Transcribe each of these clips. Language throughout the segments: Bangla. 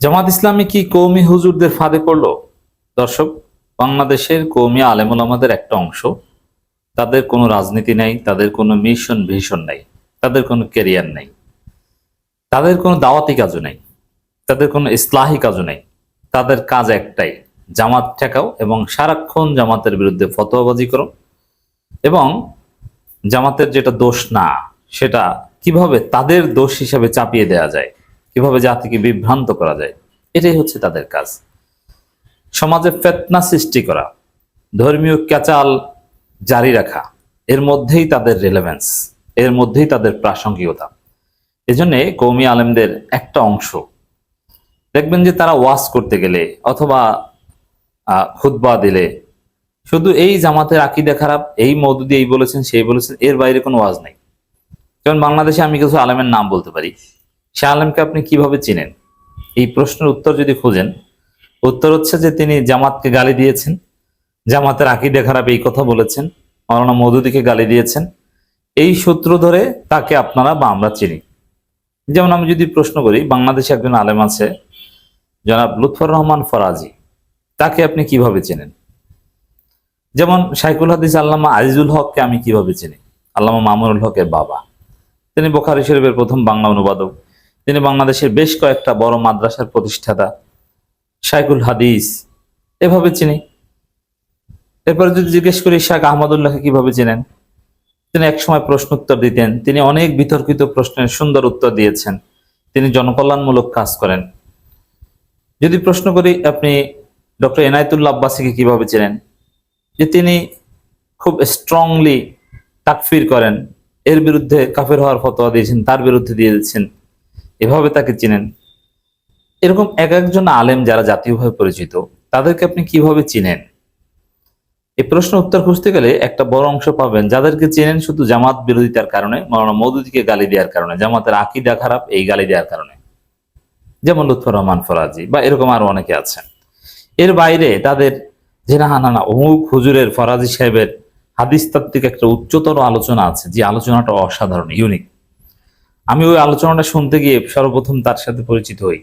জামাত ইসলামী কি কওমি হুজুরদের ফাঁদে পড়লো? দর্শক, বাংলাদেশের কওমি আলেম ওলামাদের একটা অংশ, তাদের কোনো রাজনীতি নাই, তাদের কোনো মিশন ভিশন নাই, তাদের কোনো ক্যারিয়ার নাই, তাদের কোনো দাওয়াতি কাজও নাই, তাদের কোনো ইসলাহি কাজও নাই। তাদের কাজ একটাই, জামাত ঠেকাও এবং সারাক্ষণ জামাতের বিরুদ্ধে ফতোয়াবাজি করো এবং জামাতের যেটা দোষ না সেটা কিভাবে তাদের দোষ হিসাবে চাপিয়ে দেওয়া যায়, কিভাবে জাতিকে বিভ্রান্ত করা যায়, এটাই হচ্ছে তাদের কাজ। সমাজে ফিতনা সৃষ্টি করা, ধর্মীয় ক্যাচাল জারি রাখা, এর মধ্যেই তাদের রেলেভেন্স, এর মধ্যেই তাদের প্রাসঙ্গিকতা। এজন্যে কওমি আলেমদের একটা অংশ দেখবেন যে তারা ওয়াজ করতে গেলে অথবা খুতবা দিলে শুধু এই জামাতের আকীদা খারাপ, এই মওদুদি এই বলেছেন সেই বলেছেন, এর বাইরে কোনো ওয়াজ নাই। যেমন বাংলাদেশে আমি কিছু আলেমের নাম বলতে পারি, সে আলেমকে আপনি কিভাবে চিনেন? এই প্রশ্নের উত্তর যদি খোঁজেন, উত্তর হচ্ছে যে তিনি জামাতকে গালি দিয়েছেন, জামাতের আকীদা খারাপ এই কথা বলেছেন, মাওলানা মওদুদিকে গালি দিয়েছেন, এই সূত্র ধরে তাকে আপনারা বা আমরা চিনি। যেমন আমি যদি প্রশ্ন করি, বাংলাদেশে একজন আলেম আছে জনাব লুৎফর রহমান ফরাজি, তাকে আপনি কিভাবে চেনেন? যেমন শাইখুল হাদিস আল্লামা আজিজুল হককে আমি কিভাবে চিনি? আল্লামা মামুনুল হকের বাবা, তিনি বুখারী শরীফের প্রথম বাংলা অনুবাদক, তিনি বাংলাদেশের বেশ কয়েকটা বড় মাদ্রাসার প্রতিষ্ঠাতা, শাইখুল হাদিস, এভাবে চিনি। এরপরে যদি জিজ্ঞেস করি শাইখ আহমদুল্লাহকে কিভাবে চেনেন? তিনি একসময় প্রশ্ন উত্তর দিতেন, তিনি অনেক বিতর্কিত প্রশ্নের সুন্দর উত্তর দিয়েছেন, তিনি জনকল্যাণমূলক কাজ করেন। যদি প্রশ্ন করি আপনি ডক্টর এনায়েতুল্লাহ আব্বাসীকে কিভাবে চেনেন? যে তিনি খুব স্ট্রংলি তাকফির করেন, এর বিরুদ্ধে কাফের হওয়ার ফতোয়া দিয়েছেন, তার বিরুদ্ধে দিয়ে দিচ্ছেন, এভাবে তাকে চিনেন। এরকম এক একজন আলেম যারা জাতীয়ভাবে পরিচিত, তাদেরকে আপনি কিভাবে চিনেন? এই প্রশ্ন উত্তর খুঁজতে গেলে একটা বড় অংশ পাবেন যাদেরকে চেনেন শুধু জামাত বিরোধিতার কারণে, মাওলানা মওদুদিকে গালি দেওয়ার কারণে, জামাতের আকীদা খারাপ এই গালি দেওয়ার কারণে, যেমন লুৎফর রহমান ফরাজি বা এরকম আরো অনেকে আছেন। এর বাইরে তাদের যে না অমুক হুজুরের, ফরাজি সাহেবের হাদিস তাত্ত্বিক একটা উচ্চতর আলোচনা আছে, যে আলোচনাটা অসাধারণ, ইউনিক। আমি ওই আলোচনাটা শুনতে গিয়ে সর্বপ্রথম তার সাথে পরিচিত হই,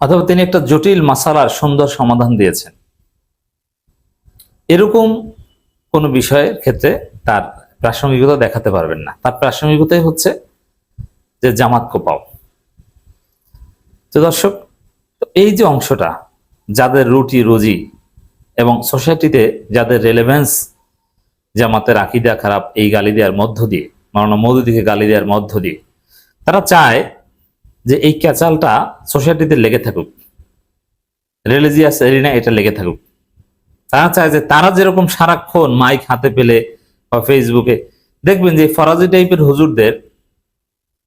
অথবা তিনি একটা জটিল মাসালার সুন্দর সমাধান দিয়েছেন, এরকম কোন বিষয়ের ক্ষেত্রে তার প্রাসঙ্গিকতা দেখাতে পারবেন না। তার প্রাসঙ্গিকতাই হচ্ছে যে জামাত কোপাও। তো দর্শক, এই যে অংশটা, যাদের রুটি রুজি এবং সোসাইটিতে যাদের রেলেভেন্স জামাতের আকীদা খারাপ এই গালি দেওয়ার মধ্য দিয়ে, মাওলানা মওদুদিকে গালি দেওয়ার মধ্য দিয়ে, তারা চায় যে এই ক্যাচালটা সোসাইটিতে লেগে থাকুক, রিলিজিয়াস এরিনা এটা লেগে থাকুক। তারা চায় যে তারা যেরকম সারাক্ষণ মাইক হাতে পেলে বা ফেসবুকে দেখবেন যে ফরাজি টাইপের হুজুরদের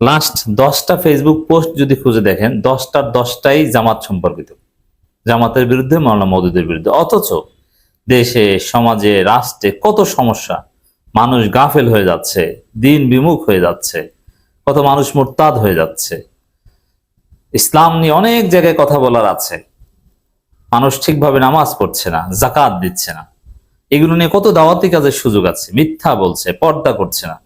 লাস্ট 10টা ফেসবুক পোস্ট যদি খুঁজে দেখেন, 10টার 10টাই জামাত সম্পর্কিত, জামাতের বিরুদ্ধে, মাওলানা মওদুদের বিরুদ্ধে। অথচ দেশে, সমাজে, রাষ্ট্রে কত সমস্যা, মানুষ গাফেল হয়ে যাচ্ছে, দিন বিমুখ হয়ে যাচ্ছে, কত মানুষ মুরতাদ হয়ে যাচ্ছে, ইসলাম নিয়ে অনেক জায়গায় কথা বলার আছে, মানুষ ঠিকভাবে নামাজ পড়ছে না, জাকাত দিচ্ছে না, এগুলো নিয়ে কত দাওয়াতি কাজের সুযোগ আছে, মিথ্যা বলছে, পর্দা করছে না,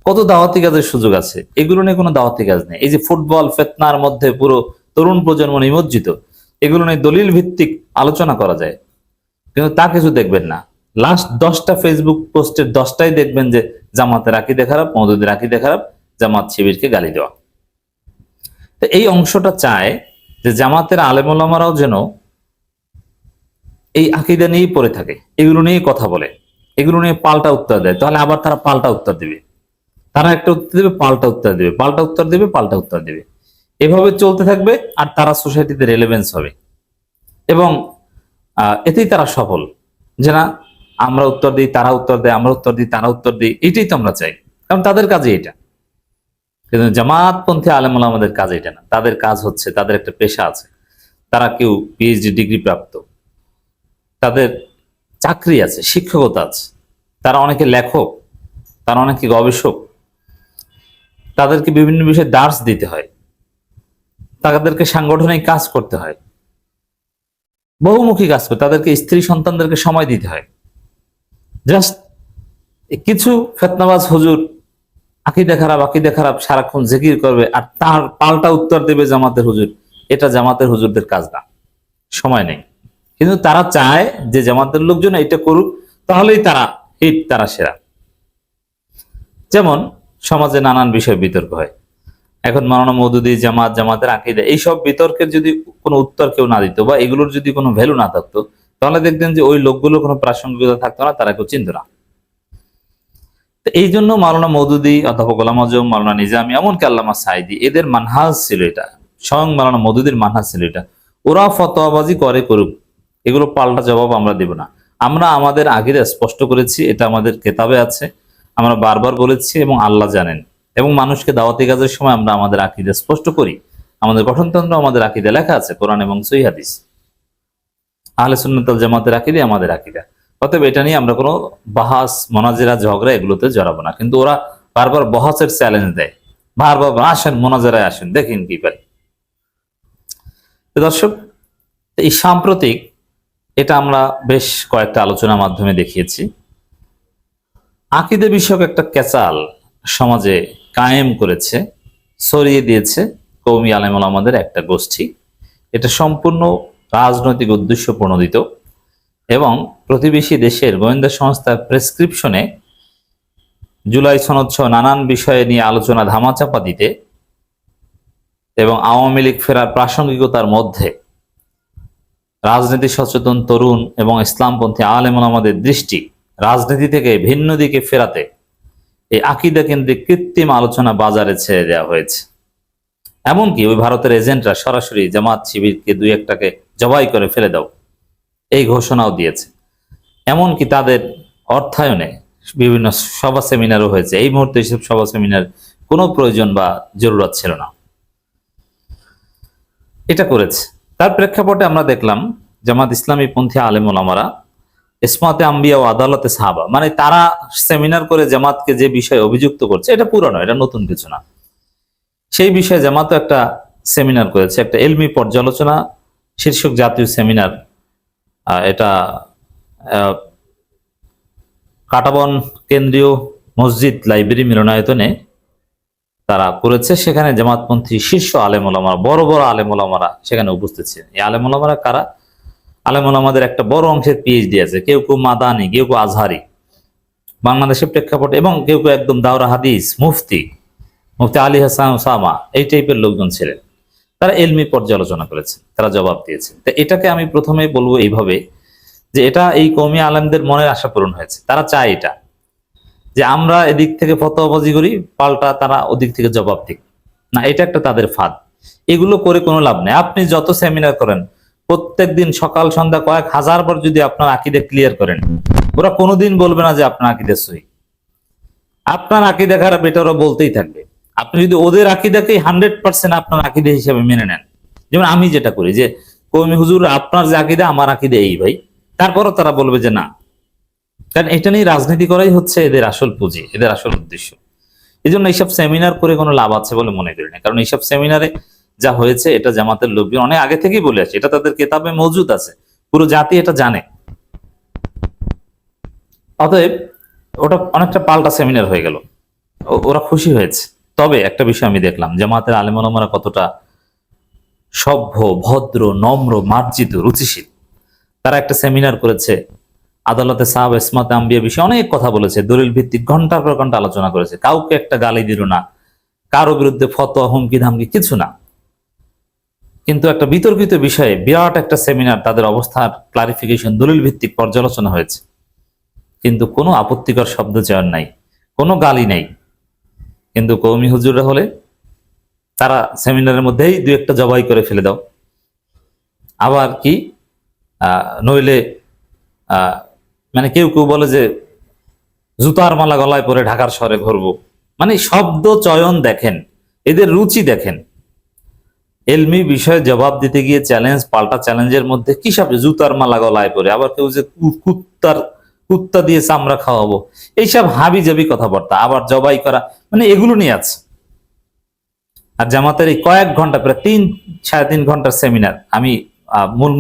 কত দাওয়াতি কাজের সুযোগ আছে, এগুলো নিয়ে কোনো দাওয়াতি কাজ নেই। এই যে ফুটবল ফিতনার মধ্যে পুরো তরুণ প্রজন্ম নিমজ্জিত, এগুলো নিয়ে দলিল ভিত্তিক আলোচনা করা যায়, কিন্তু তা কিছু দেখবেন না। লাস্ট 10টা ফেসবুক পোস্টের 10টাই দেখবেন যে জামাতের আকীদা খারাপ, মওদুদের আকীদা খারাপ, জামাত শিবিরকে গালি দেওয়া। তো এই অংশটা চায় যে জামাতের আলেম ওলামারাও যেন এই আকীদা নিয়েই পড়ে থাকে, এগুলো নিয়ে কথা বলে, এগুলো নিয়ে পাল্টা উত্তর দেয়, তাহলে আবার তারা পাল্টা উত্তর দিবে, তারা একটা উত্তর দেবে, পাল্টা উত্তর দেবে, পাল্টা উত্তর দেবে, পাল্টা উত্তর দেবে, এভাবে চলতে থাকবে। আর তারা সোসাইটিতে রেলেভেন্স হবে এবং এতেই তারা সফল। যে না, আমরা উত্তর দিই, তারা উত্তর দেয়, আমরা উত্তর দিই, তারা উত্তর দিই, এটাই তো আমরা চাই, কারণ তাদের কাজে এটা। কিন্তু জামাতপন্থী আলেম ওলামাদের কাজ এটা না। তাদের কাজ হচ্ছে, তাদের একটা পেশা আছে, তারা কেউ পিএইচডি ডিগ্রি প্রাপ্ত, তাদের চাকরি আছে, শিক্ষকতা আছে, তারা অনেকে লেখক, তারা অনেকে গবেষক, তাদেরকে বিভিন্ন বিষয়ে দার্স দিতে হয়, তাদেরকে সাংগঠনিক কাজ করতে হয়, বহুমুখী কাজ করতে, তাদেরকে স্ত্রী সন্তানদেরকে সময় দিতে হয়। জাস্ট কিছু ফিতনাবাজ হুজুর আকীদা খারাপ, আকীদা খারাপ সারাক্ষণ জিকির করবে আর তার পাল্টা উত্তর দেবে জামাতের হুজুর, এটা জামাতের হুজুরদের কাজ না, সময় নেই। কিন্তু তারা চায় যে জামাতের লোকজন এটা করুক, তাহলেই তারা হিট, তারা সেরা। যেমন সমাজে নানান বিষয় বিতর্ক হয়, এখন মাওলানা মওদুদী, জামাত, জামাতের আকীদা, এইসব বিতর্কের যদি কোনো উত্তর কেউ না দিত বা এগুলোর যদি কোনো ভ্যালু না থাকতো, তাহলে দেখতেন যে ওই লোকগুলোর কোনো প্রাসঙ্গিকতা থাকতো না, তারা কেউ চিনত না। তো এই জন্য মাওলানা মওদুদী, অধ্যাপক গোলাম আজম, মাওলানা নিজামী, এমনকি আল্লামা সাঈদী, এদের মানহাজ ছিল এটা, স্বয়ং মাওলানা মওদুদীর মানহাজ ছিল এটা। ওরা ফতোয়াবাজি করে করুক, এগুলো পাল্টা জবাব আমরা দেব না। আমরা আমাদের আকীদা স্পষ্ট করেছি, এটা আমাদের কেতাবে আছে, আমরা বারবার বলেছি এবং আল্লাহ জানেন। এবং মানুষকে দাওয়াতি কাজের সময় আমরা আমাদের আকীদা স্পষ্ট করি। আমাদের গঠনতন্ত্র, আমাদের আকীদা লেখা আছে কোরআন এবং সহিহ হাদিস। আহলে সুন্নাত ওয়াল জামাতের আকীদা আমাদের আকীদা। অতএব এটা নিয়ে আমরা কোনো বাহাস, মোনাজেরা, ঝগড়া এগুলোতে জড়াবো না। কিন্তু ওরা বারবার বহাসের চ্যালেঞ্জ দেয়, বারবার আসেন মোনাজেরায় আসেন, দেখেন কি পারি। দর্শক, এই সাম্প্রতিক এটা আমরা বেশ কয়েকটা আলোচনার মাধ্যমে দেখিয়েছি, আকীদা বিষয়ক একটা ক্যাচাল সমাজে কায়েম করেছে, ছড়িয়ে দিয়েছে কওমি আলেম ওলামাদের একটা গোষ্ঠী। এটা সম্পূর্ণ রাজনৈতিক উদ্দেশ্য প্রণোদিত এবং প্রতিবেশী দেশের গোয়েন্দা সংস্থার প্রেসক্রিপশনে জুলাই সনদ সহ নানান বিষয়ে নিয়ে আলোচনা ধামাচাপা দিতে এবং আওয়ামী লীগ ফেরার প্রাসঙ্গিকতার মধ্যে রাজনীতি সচেতন তরুণ এবং ইসলামপন্থী আলেম ওলামাদের দৃষ্টি রাজনীতি থেকে ভিন্ন দিকে ফেরাতে এই আকীদা কেন্দ্রিক কৃত্রিম আলোচনা বাজারে ছেড়ে দেওয়া হয়েছে। এমনকি ওই ভারতের এজেন্টরা সরাসরি জামাত শিবিরকে দুই একটাকে জবাই করে ফেলে দাও, এই ঘোষণাও দিয়েছে। এমনকি তাদের অর্থায়নে বিভিন্ন সভা সেমিনারও হয়েছে। এই মুহূর্তে এইসব সভা সেমিনার কোনো প্রয়োজন বা জরুরত ছিল না, এটা করেছে। তার প্রেক্ষাপটে আমরা দেখলাম জামাত ইসলামী পন্থী আলেম ওলামারা ইসমাতে আম্বিয়া ও আদালতে সাহাবা, মানে তারা সেমিনার করে জামাতকে যে বিষয়ে অভিযুক্ত করছে, এটা পুরানো, এটা নতুন কিছু না। সেই বিষয়ে জামাতও একটা সেমিনার করেছে, একটা এলমি পর্যালোচনা শীর্ষক জাতীয় সেমিনার। এটা কাটাবন কেন্দ্রীয় মসজিদ লাইব্রেরি মিলনায়তনে তারা করেছে। সেখানে জামাতপন্থী শীর্ষ আলেম ওলামারা, বড় বড় আলেম ওলামারা সেখানে উপস্থিত ছিলেন। এই আলেম ওলামারা কারা? আলেম ওলামাদের একটা বড় অংশের পিএইচডি আছে, কেউ কেউ মাদানি, কেউ কেউ আজহারি বাংলাদেশের প্রেক্ষাপটে, এবং কেউ কেউ একদম দাওরা হাদিস, মুফতি আলী হাসান ওসামা, এই টাইপের লোকজন ছিলেন। তারা এলমি পর্যালোচনা করেছে, তারা জবাব দিয়েছে। তো এটাকে আমি প্রথমেই বলবো এইভাবে যে এটা এই কওমি আলেমদের মনের আশা পূরণ হয়েছে। তারা চায় এটা, যে আমরা এদিক থেকে ফতোয়াবাজি করি, পাল্টা তারা ওদিক থেকে জবাব দিক না। এটা একটা তাদের ফাঁদ। এগুলো করে কোনো লাভ নেই। আপনি যত সেমিনার করেন, প্রত্যেকদিন সকাল সন্ধ্যা কয়েক হাজার বার যদি আপনার আকীদা ক্লিয়ার করেন, ওরা কোনোদিন বলবে না যে আপনার আকীদা সহিহ। আপনার আকীদা খারাপ, এটা ওরা বলতেই থাকবে। আপনি যদি ওদের আকীদাকে 100% আপনার আকীদা হিসেবে মেনে নেন, যেমন আমি যেটা করি, যে কওমি হুজুর আপনার যে আকীদা, আমার আকীদা এই ভাই, তারপরও তারা বলবে যে না। কারণ এটা নিয়ে রাজনীতি করাই হচ্ছে এদের আসল পুঁজি, এদের আসল উদ্দেশ্য। এই জন্য এইসব সেমিনার করে কোনো লাভ আছে বলে মনে করি না। কারণ এইসব সেমিনারে যা হয়েছে, এটা জামাতের লোকজন অনেক আগে থেকেই বলে আসে, এটা তাদের কেতাবে মজুদ আছে, পুরো জাতি এটা জানে। অতএব ওটা অনেকটা পাল্টা সেমিনার হয়ে গেল, ওরা খুশি হয়েছে। তবে একটা বিষয় আমি দেখলাম, জামাতের আলেম ওলামারা কতটা সভ্য, ভদ্র, নম্র, মার্জিত, রুচিশীল। তারা একটা সেমিনার করেছে, আদালতে সাহাবা, ইসমাতে আম্বিয়া বিষয়ে অনেক কথা বলেছে, দলিল ভিত্তিক ঘন্টার পর ঘন্টা আলোচনা করেছে। কাউকে একটা গালি দিল না, কারো বিরুদ্ধে ফতোয়া, হুমকি ধামকি কিছু না। কিন্তু একটা বিতর্কিত বিষয়ে বিরাট একটা সেমিনার, তাদের অবস্থার ক্লারিফিকেশন, দলিল ভিত্তিক পর্যালোচনা হয়েছে। কিন্তু কোনো আপত্তিকর শব্দ চয়ন নাই, কোনো গালি নাই। কিন্তু কওমি হুজুররা হলে তারা সেমিনারের মধ্যেই দুই একটা জবাই করে ফেলে দাও। আবার কি নইলে মানে কেউ কেউ বলে যে জুতার মালা গলায় পরে ঢাকার শহরে ঘুরবো। মানে শব্দ চয়ন দেখেন, এদের রুচি দেখেন। এলমি বিষয়ে জবাব দিতে গিয়ে চ্যালেঞ্জ, পাল্টা চ্যালেঞ্জের মধ্যে কি সব জুতার মালা গলায় পরে, আবার কেউ যে কুত্তা দিয়ে চামড়া খাওয়াবো, এইসব হাবি জাবি কথাবার্তা, আবার জবাই করা, মানে এগুলো নিয়ে আছে। আর জামাতের এই কয়েক ঘন্টা, প্রায় 3-3.5 ঘন্টার সেমিনার, আমি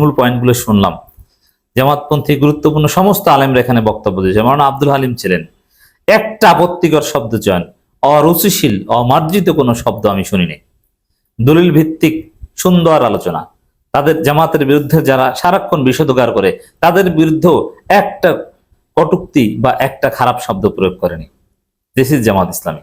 মূল পয়েন্টগুলো শুনলাম। জামাতপন্থী গুরুত্বপূর্ণ সমস্ত আলেমরা এখানে বক্তব্য দিয়েছে। মাওলানা আব্দুল হালিম ছিলেন। একটা আপত্তিকর শব্দ চয়ন, অরুচিশীল, অমার্জিত কোনো শব্দ আমি শুনিনি। দলিল ভিত্তিক সুন্দর আলোচনা। তাদের জামাতের বিরুদ্ধে যারা সারাক্ষণ বিষোদ্গার করে, তাদের বিরুদ্ধেও একটা কটূক্তি বা একটা খারাপ শব্দ প্রয়োগ করেনি। This is Jamaat Islami.